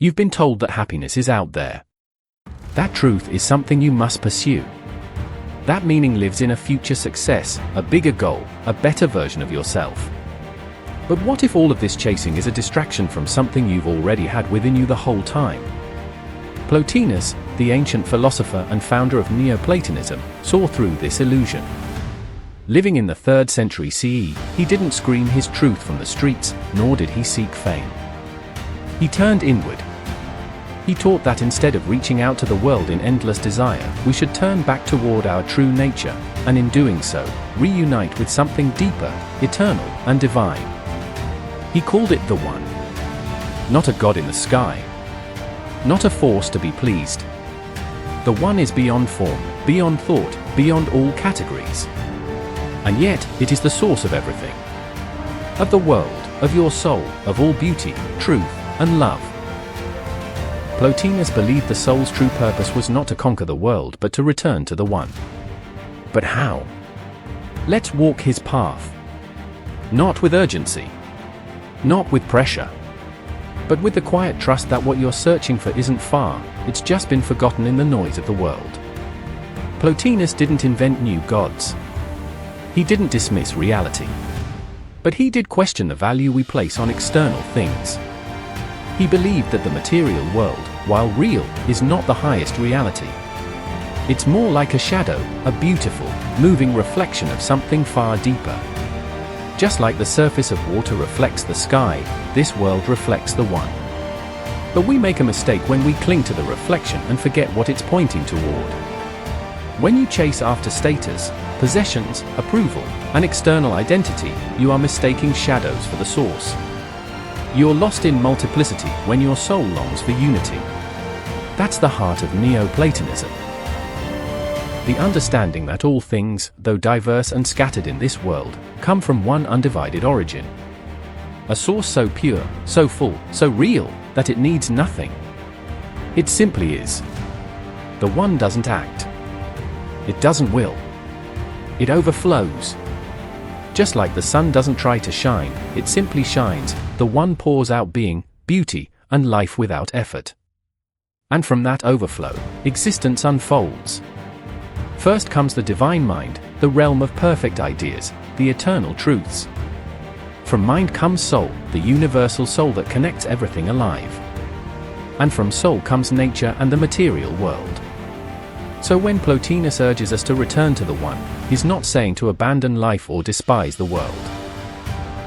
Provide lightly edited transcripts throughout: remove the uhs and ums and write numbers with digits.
You've been told that happiness is out there. That truth is something you must pursue. That meaning lives in a future success, a bigger goal, a better version of yourself. But what if all of this chasing is a distraction from something you've already had within you the whole time? Plotinus, the ancient philosopher and founder of Neo-Platonism, saw through this illusion. Living in the 3rd century CE, he didn't scream his truth from the streets, nor did he seek fame. He turned inward. He taught that instead of reaching out to the world in endless desire, we should turn back toward our true nature, and in doing so, reunite with something deeper, eternal, and divine. He called it the One. Not a god in the sky. Not a force to be pleased. The One is beyond form, beyond thought, beyond all categories. And yet, it is the source of everything. Of the world, of your soul, of all beauty, truth, and love. Plotinus believed the soul's true purpose was not to conquer the world but to return to the One. But how? Let's walk his path. Not with urgency. Not with pressure. But with the quiet trust that what you're searching for isn't far, it's just been forgotten in the noise of the world. Plotinus didn't invent new gods. He didn't dismiss reality. But he did question the value we place on external things. He believed that the material world, while real, is not the highest reality. It's more like a shadow, a beautiful, moving reflection of something far deeper. Just like the surface of water reflects the sky, this world reflects the One. But we make a mistake when we cling to the reflection and forget what it's pointing toward. When you chase after status, possessions, approval, and external identity, you are mistaking shadows for the source. You're lost in multiplicity when your soul longs for unity. That's the heart of Neo-Platonism. The understanding that all things, though diverse and scattered in this world, come from one undivided origin. A source so pure, so full, so real, that it needs nothing. It simply is. The One doesn't act. It doesn't will. It overflows. Just like the sun doesn't try to shine, it simply shines. The One pours out being, beauty, and life without effort. And from that overflow, existence unfolds. First comes the divine mind, the realm of perfect ideas, the eternal truths. From mind comes soul, the universal soul that connects everything alive. And from soul comes nature and the material world. So when Plotinus urges us to return to the One, he's not saying to abandon life or despise the world.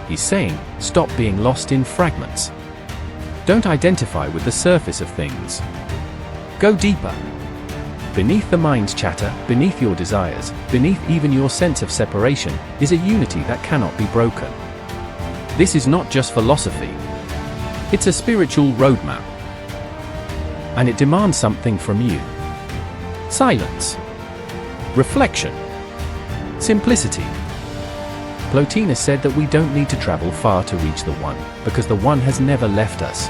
He's saying, stop being lost in fragments. Don't identify with the surface of things. Go deeper. Beneath the mind's chatter, beneath your desires, beneath even your sense of separation, is a unity that cannot be broken. This is not just philosophy. It's a spiritual roadmap. And it demands something from you. Silence. Reflection. Simplicity. Plotinus said that we don't need to travel far to reach the One, because the One has never left us.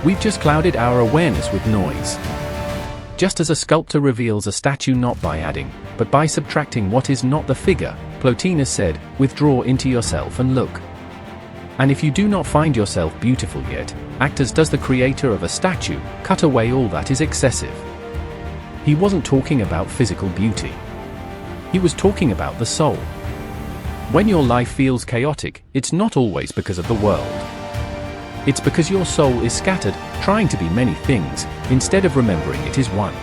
We've just clouded our awareness with noise. Just as a sculptor reveals a statue not by adding, but by subtracting what is not the figure, Plotinus said, withdraw into yourself and look. And if you do not find yourself beautiful yet, act as does the creator of a statue, cut away all that is excessive. He wasn't talking about physical beauty. He was talking about the soul. When your life feels chaotic, it's not always because of the world. It's because your soul is scattered, trying to be many things, instead of remembering it is one.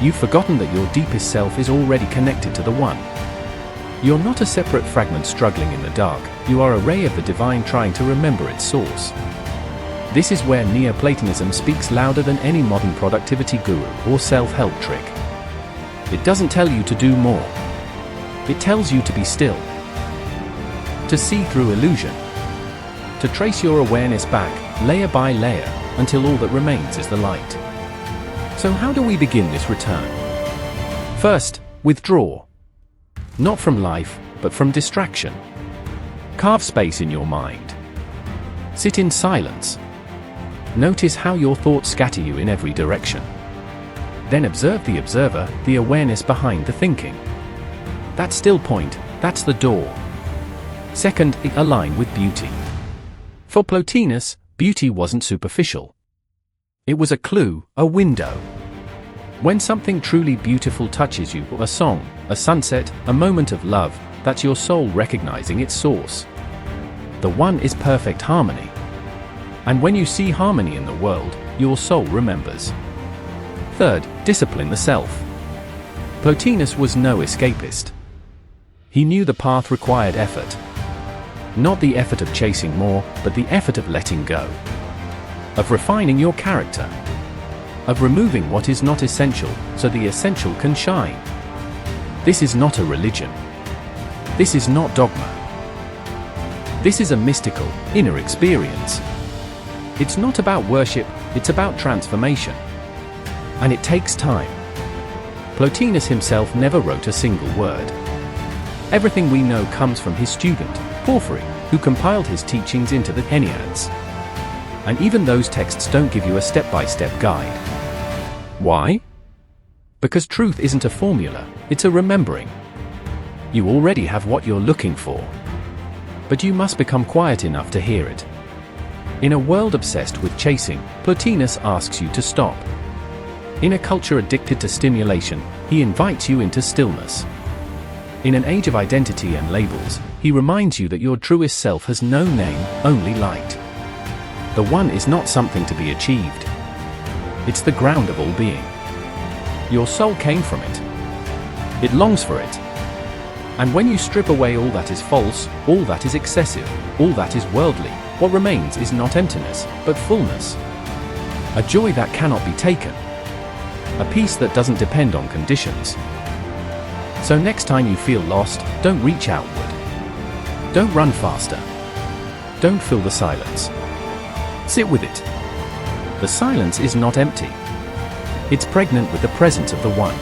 You've forgotten that your deepest self is already connected to the One. You're not a separate fragment struggling in the dark, you are a ray of the divine trying to remember its source. This is where Neo-Platonism speaks louder than any modern productivity guru or self-help trick. It doesn't tell you to do more. It tells you to be still. To see through illusion. To trace your awareness back, layer by layer, until all that remains is the light. So how do we begin this return? First, withdraw. Not from life, but from distraction. Carve space in your mind. Sit in silence. Notice how your thoughts scatter you in every direction. Then observe the observer, the awareness behind the thinking. That still point, that's the door. Second, align with beauty. For Plotinus, beauty wasn't superficial. It was a clue, a window. When something truly beautiful touches you, a song, a sunset, a moment of love, that's your soul recognizing its source. The one is perfect harmony. And when you see harmony in the world, your soul remembers. Third, discipline the self. Plotinus was no escapist. He knew the path required effort. Not the effort of chasing more, but the effort of letting go. Of refining your character. Of removing what is not essential, so the essential can shine. This is not a religion. This is not dogma. This is a mystical, inner experience. It's not about worship, it's about transformation. And it takes time. Plotinus himself never wrote a single word. Everything we know comes from his student, Porphyry, who compiled his teachings into the Enneads. And even those texts don't give you a step-by-step guide. Why? Because truth isn't a formula, it's a remembering. You already have what you're looking for. But you must become quiet enough to hear it. In a world obsessed with chasing, Plotinus asks you to stop. In a culture addicted to stimulation, he invites you into stillness. In an age of identity and labels, he reminds you that your truest self has no name, only light. The one is not something to be achieved. It's the ground of all being. Your soul came from it. It longs for it. And when you strip away all that is false, all that is excessive, all that is worldly, what remains is not emptiness, but fullness. A joy that cannot be taken. A peace that doesn't depend on conditions. So next time you feel lost, don't reach outward. Don't run faster. Don't fill the silence. Sit with it. The silence is not empty. It's pregnant with the presence of the One.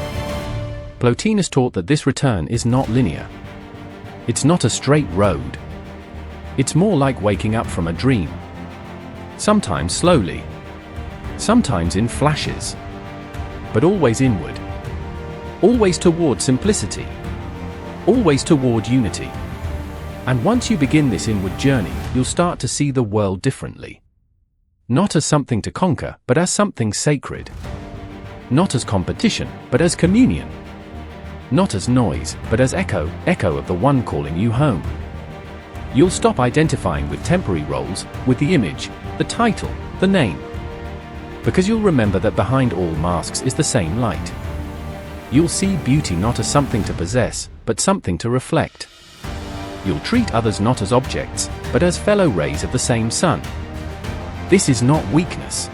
Plotinus taught that this return is not linear. It's not a straight road. It's more like waking up from a dream. Sometimes slowly. Sometimes in flashes. But always inward. Always toward simplicity. Always toward unity. And once you begin this inward journey, you'll start to see the world differently. Not as something to conquer, but as something sacred. Not as competition, but as communion. Not as noise, but as echo of the one calling you home. You'll stop identifying with temporary roles, with the image, the title, the name. Because you'll remember that behind all masks is the same light. You'll see beauty not as something to possess, but something to reflect. You'll treat others not as objects, but as fellow rays of the same sun. This is not weakness.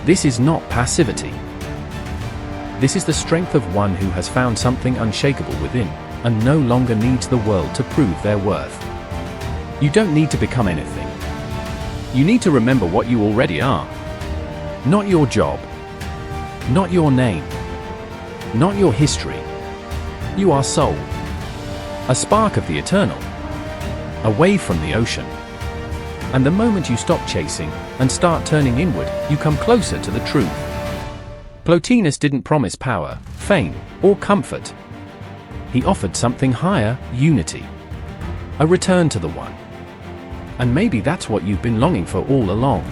This is not passivity. This is the strength of one who has found something unshakable within, and no longer needs the world to prove their worth. You don't need to become anything. You need to remember what you already are. Not your job. Not your name. Not your history. You are soul. A spark of the eternal. A wave from the ocean. And the moment you stop chasing, and start turning inward, you come closer to the truth. Plotinus didn't promise power, fame, or comfort. He offered something higher, unity. A return to the One. And maybe that's what you've been longing for all along.